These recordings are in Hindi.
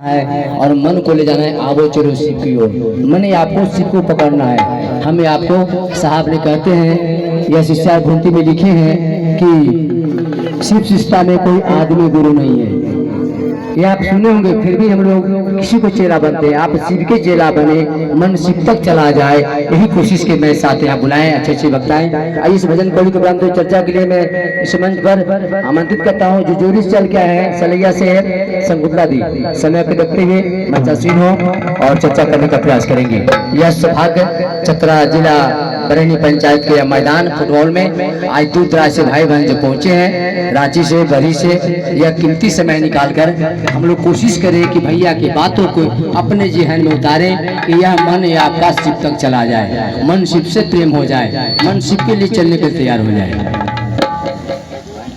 है और मन को ले जाना है आवो चलो शिव की ओर। मैंने आपको शिव को पकड़ना है। हमें आपको साहब ने कहते हैं यह शिष्या ग्रंथि में लिखे हैं कि शिव शिष्टा में कोई आदमी गुरु नहीं है। ये आप सुने होंगे, फिर भी हम लोग किसी को चेला बनते हैं। आप शिव के चेला बने, मन शिव तक चला जाए, यही कोशिश के मैं साथ यहाँ बुलाएं अच्छे अच्छे वक्ताएं। आइए इस भजन कवि के प्रोग्राम तो चर्चा के लिए मैं इस मंच पर आमंत्रित करता हूँ जो जोड़ी चल के आए हैं सलैया से संगुतला दी। समय को देखते हुए मंचासीन हो और चर्चा करने का प्रयास करेंगे। यह सौभाग्य चतरा जिला बरैनी पंचायत के मैदान फुटबॉल में आज दूर दराज से भाई बहन जो पहुंचे हैं, रांची से, बरी से, यह कीमती समय निकालकर हम लोग कोशिश करें कि भैया की बातों को अपने जहन में उतारें कि यह मन या आपका शिव तक चला जाए, मन शिव से प्रेम हो जाए, मन शिव के लिए चलने के तैयार हो जाए।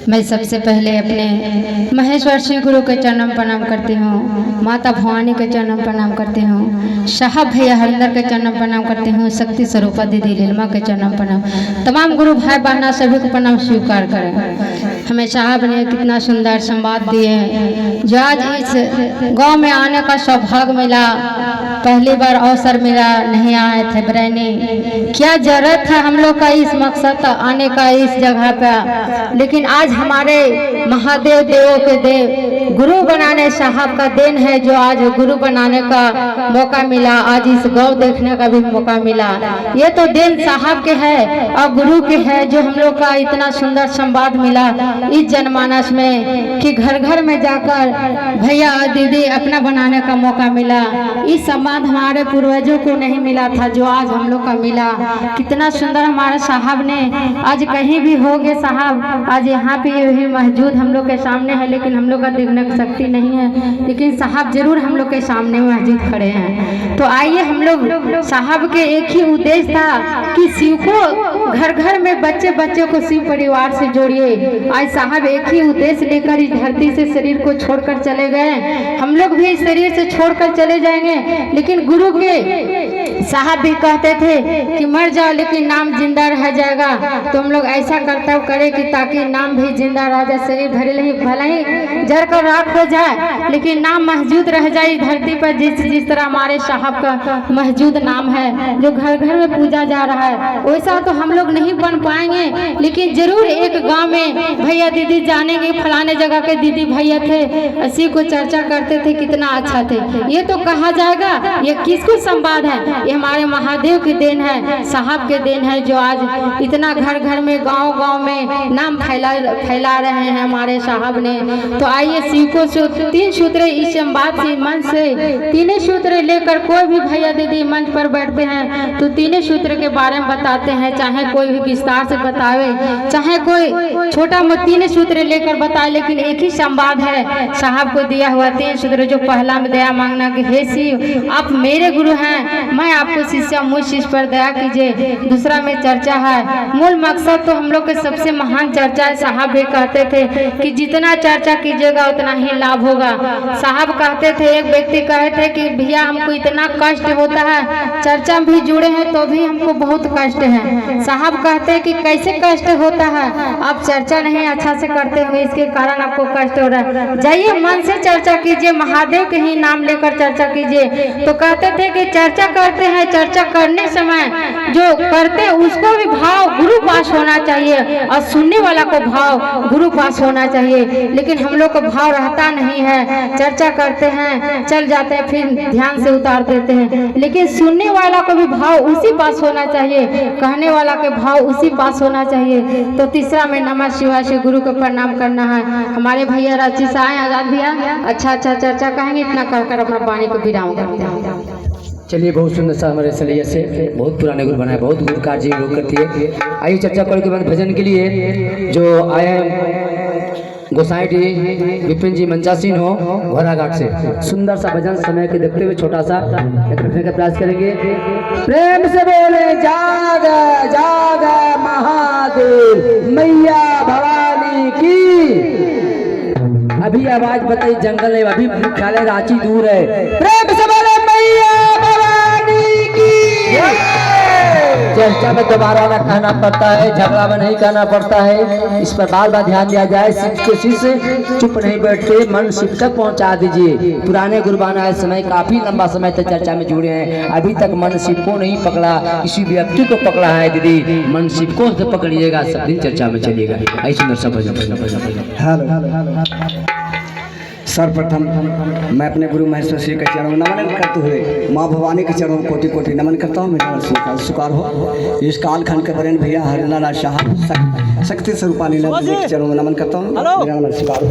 मैं सबसे पहले अपने महेश्वर सिंह गुरु के चरणों प्रणाम करती हूँ, माता भवानी के चरणों प्रणाम करती हूँ, साहब भैया हरिंदर के चरणों प्रणाम करती हूँ, शक्ति स्वरूपा दीदी लीलमा के चरणों प्रणाम, तमाम गुरु भाई बहना सभी को प्रणाम स्वीकार करें। हमें साहब ने कितना सुंदर संवाद दिए हैं। जो आज इस गांव में आने का सौभाग्य मिला, पहली बार अवसर मिला, नहीं आए थे बरैनी, क्या जरूरत था हम लोग का इस मकसद आने का इस जगह पे, लेकिन आज हमारे महादेव देवों के देव गुरु बनाने साहब का देन है जो आज गुरु बनाने का मौका मिला, आज इस गांव देखने का भी मौका मिला। ये तो देन साहब के है और गुरु के है जो हम लोग का इतना सुंदर संवाद मिला इस जनमानस में कि घर घर में जाकर भैया दीदी अपना बनाने का मौका मिला। इस संवाद हमारे पूर्वजों को नहीं मिला था जो आज हम लोग का मिला। कितना सुंदर हमारे साहब ने आज कहीं भी हो गए साहब, आज यहाँ पे भी मौजूद हम लोग के सामने है, लेकिन हम लोग का देखने की शक्ति नहीं है, लेकिन साहब जरूर हम लोग के सामने मौजूद खड़े हैं। तो आइए हम लोग साहब के एक ही उद्देश्य था कि शिव को घर घर में बच्चे बच्चे को शिव परिवार से जोड़िए। आज साहब एक ही उद्देश्य लेकर इस धरती से शरीर को छोड़कर चले गए, हम लोग भी इस शरीर से छोड़कर चले जाएंगे, लेकिन गुरु के साहब भी कहते थे कि मर जाओ लेकिन नाम जिंदा रह जाएगा। तो हम लोग ऐसा कर्तव्य करें कि ताकि नाम भी जिंदा रह जाए, शरीर भले ही जड़ कर राख हो जाए, लेकिन नाम महजूद रह जाए धरती पर। जिस तरह हमारे साहब का महजूद नाम है जो घर घर में पूजा जा रहा है, वैसा तो हम लोग नहीं बन पाएंगे, लेकिन जरूर एक गांव में भैया दीदी जानेंगे फलाने जगह के दीदी भैया थे, इसी को चर्चा करते थे, कितना अच्छा थे। ये तो कहा जाएगा ये किसको संवाद है, ये हमारे महादेव की देन है, साहब के देन है जो आज इतना घर घर में गांव गांव में नाम फैला रहे हैं हमारे साहब ने। तो आइए शिव को तीन सूत्र इस संवाद से मन से तीनों सूत्र लेकर कोई भी भैया दीदी मंच पर बैठते हैं तो तीनों सूत्र के बारे में बताते हैं, चाहे कोई भी विस्तार से बतावे, चाहे कोई छोटा मोटा तीन सूत्र लेकर बताए, लेकिन एक ही संवाद है साहब को दिया हुआ तीन सूत्र। जो पहला में दया मांगना कि हे शिव आप मेरे गुरु हैं, मैं आपको शिष्य मुझ शिष्य पर दया कीजिए। दूसरा में चर्चा है, मूल मकसद तो हम लोग के सबसे महान चर्चा है। साहब भी कहते थे कि जितना चर्चा कीजिएगा उतना ही लाभ होगा। साहब कहते थे, एक व्यक्ति कहे थे कि भैया हमको इतना कष्ट होता है, चर्चा में भी जुड़े हैं तो भी हमको बहुत कष्ट है। साहब कहते हैं कि कैसे कष्ट होता है, आप चर्चा नहीं अच्छा से करते हुए इसके कारण आपको कष्ट हो रहा है, जाइए मन से चर्चा कीजिए, महादेव के ही नाम लेकर चर्चा कीजिए। तो कहते थे कि चर्चा करते हैं, चर्चा करने समय जो करते हैं उसको भी भाव गुरु पास होना चाहिए और सुनने वाला को भाव गुरु पास होना चाहिए, लेकिन हम लोग को भाव रहता नहीं है। चर्चा करते हैं चल जाते हैं फिर ध्यान से उतार देते हैं, लेकिन सुनने वाला को भी भाव उसी पास होना चाहिए, कहने वाला के भाव उसी पास होना चाहिए। तो तीसरा में नमः शिवाय से गुरु को प्रणाम करना है। हमारे भैया रांची से आए, आजाद भैया अच्छा चर्चा कहेंगे, इतना कहकर अपना वाणी को विराम करते हैं। चलिए बहुत सुंदर सा हमारे सलैया से बहुत पुराने गुरु बनाए, बहुत गुरु कार्य लोग करती है। आइए चर्चा करने के बाद भजन के लिए जो आए गोसाई डी विपिन जी मंचासीन हो घोड़ाघाट से, सुंदर सा भजन समय के देखते हुए छोटा सा रखने का प्रयास करेंगे। प्रेम से बोले जाग जाग महादेव मैया भवानी की। अभी आवाज बताई जंगल है, अभी मुख्यालय रांची दूर है। प्रेम से बोले मैया भवानी की। चर्चा में दोबारा न कहना पड़ता है, झगड़ा में नहीं कहना पड़ता है, इस पर बार बार ध्यान दिया जाए। शिव के शिष्य चुप नहीं बैठते, मन शिव तक पहुंचा दीजिए। पुराने गुरबाना इस समय काफी लंबा समय तक चर्चा में जुड़े हैं, अभी तक मन शिव को नहीं पकड़ा, किसी व्यक्ति को पकड़ा है। दीदी मन शिव को तो पकड़िएगा, सब दिन चर्चा में चलिएगा। ऐसे सुंदर सब सर्वप्रथम मैं अपने गुरु महेश्वर श्री के चरणों में नमन करते हुए माँ भवानी के चरणों में कोटि कोटि नमन करता हूँ। मेरा स्वीकार सुकार हो। इस कालखंड के वरेण्य भैया हरिनारायण शाह शक्ति स्वरूपानी के चरणों में नमन करता हूँ। मेरा नमन स्वीकार हो।